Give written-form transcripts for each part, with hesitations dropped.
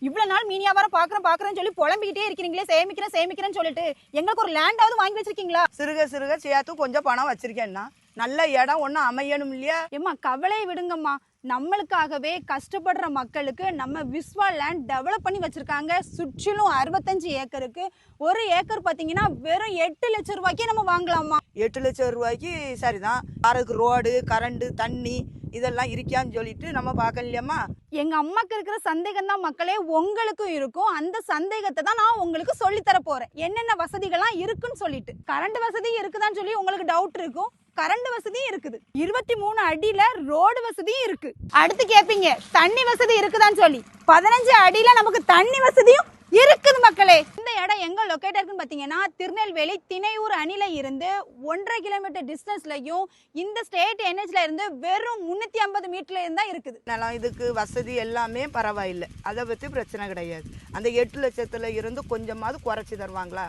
இவ்வளவு நாள் மீன் வியாபாரம் பாக்குறேன்னு சொல்லி புலம்பிக்கிட்டே இருக்கிறீங்களே, சேமிக்கிறேன்னு சொல்லிட்டு எங்களுக்கு ஒரு லேண்டாவது வாங்கி வச்சிருக்கீங்களா? சிறுக சிறுக சேர்த்து கொஞ்சம் பணம் வச்சிருக்கேன்னா நல்ல இடம் ஒன்றும் அமையணும் இல்லையா? ஏம்மா கவலையை விடுங்கம்மா. நம்மளுக்காகவே கஷ்டப்படுற மக்களுக்கு நம்ம விஸ்வா லேண்ட் டெவலப் பண்ணி வச்சிருக்காங்க. சுற்றிலும் 65 ஏக்கருக்கு. ஒரு ஏக்கர் பாத்தீங்கன்னா வெறும் 8 லட்சம் ரூபாய்க்கே நம்ம வாங்கலாமா? 8 லட்சம் ரூபாய்க்கு சரிதான். அதுக்கு ரோடு, கரண்ட், தண்ணி இதெல்லாம் இருக்கான்னு சொல்லிட்டு நம்ம பார்க்கலையாம்மா? எங்க அம்மாக்கு இருக்கிற சந்தேகம் தான் மக்களே உங்களுக்கும் இருக்கும். அந்த சந்தேகத்தை தான் நான் உங்களுக்கு சொல்லி தர போறேன். என்னென்ன வசதிகள்லாம் இருக்குன்னு சொல்லிட்டு. கரண்ட் வசதி இருக்குதான்னு சொல்லி உங்களுக்கு டவுட் இருக்கும். கரண்ட் வசதியும் இருக்குது. 23 அடியில ரோடு வசதியும் இருக்கு. அடுத்து கேப்பீங்க தண்ணி வசதி இருக்குதான்னு சொல்லி. 15 அடியில நமக்கு தண்ணி வசதியும் இருக்குது மக்களே. இந்த இடம் எங்க லொக்கேட் இருக்குன்னு பாத்தீங்கன்னா திருநெல்வேலி திணையூர் அணில இருந்து 1.5 கிலோமீட்டர் டிஸ்டன்ஸ்லயும் இந்த ஸ்டேட் என்ஹெச்ல இருந்து வெறும் 350 மீட்டர்ல இருந்தா இருக்குது. நிலம் இதுக்கு வசதி எல்லாமே பரவாயில்லை, அதை பற்றி பிரச்சனை கிடையாது. அந்த 8 லட்சத்துல இருந்து கொஞ்சமாவது குறைச்சி தருவாங்களா?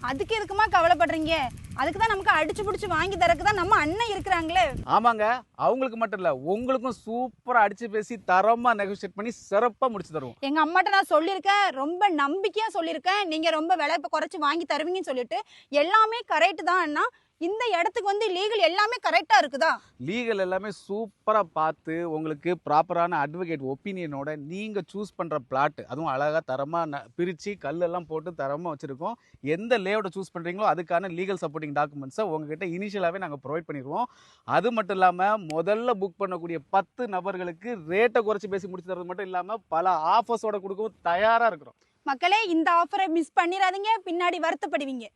அதுக்கு எதுக்குமா கவலைப்படுறீங்க? அதுக்கு தான் நமக்கு அடிச்சு பிடிச்சி வாங்கி தரக்கு தான் நம்ம அண்ணன் இருக்கிறாங்களே. ஆமாங்க, அவங்களுக்கு மட்டும் இல்ல உங்களுக்கும் சூப்பரா அடிச்சு பேசி தரமா நெகோசியேட் பண்ணி சிறப்பா முடிச்சு தருவோம். எங்க அம்மாட்ட நான் சொல்லியிருக்கேன், ரொம்ப நம்பிக்கையா சொல்லியிருக்கேன், நீங்க ரொம்ப விலை குறைச்சி வாங்கி தருவீங்கன்னு சொல்லிட்டு. எல்லாமே கரெக்ட் தான் அண்ணா. இந்த இடத்துக்கு வந்து லீகல் எல்லாமே கரெக்டா இருக்குதா? லீகல் எல்லாமே சூப்பரா பார்த்து உங்களுக்கு ப்ராப்பரான அட்வொகேட் ஒப்பீனியனோட நீங்க சூஸ் பண்ற பிளாட், அதுவும் அழகா தரமா பிரிச்சு கல்லெல்லாம் போட்டு தரமா வச்சிருக்கோம். எந்த லேஅவுட்டை சூஸ் பண்றீங்களோ அதுக்கான லீகல் சப்போர்ட்டிங் டாக்குமெண்ட்ஸை உங்ககிட்ட இனிஷியலாவே நாங்கள் ப்ரொவைட் பண்ணிடுவோம். அது மட்டும் இல்லாம முதல்ல புக் பண்ணக்கூடிய 10 நபர்களுக்கு ரேட்டை குறைச்சி பேசி முடிச்சு தரது மட்டும் இல்லாம பல ஆஃபர்ஸோட கொடுக்கவும் தயாரா இருக்கிறோம். மக்களே இந்த ஆஃபரை மிஸ் பண்ணிடாதீங்க, பின்னாடி வருத்தப்படுவீங்க.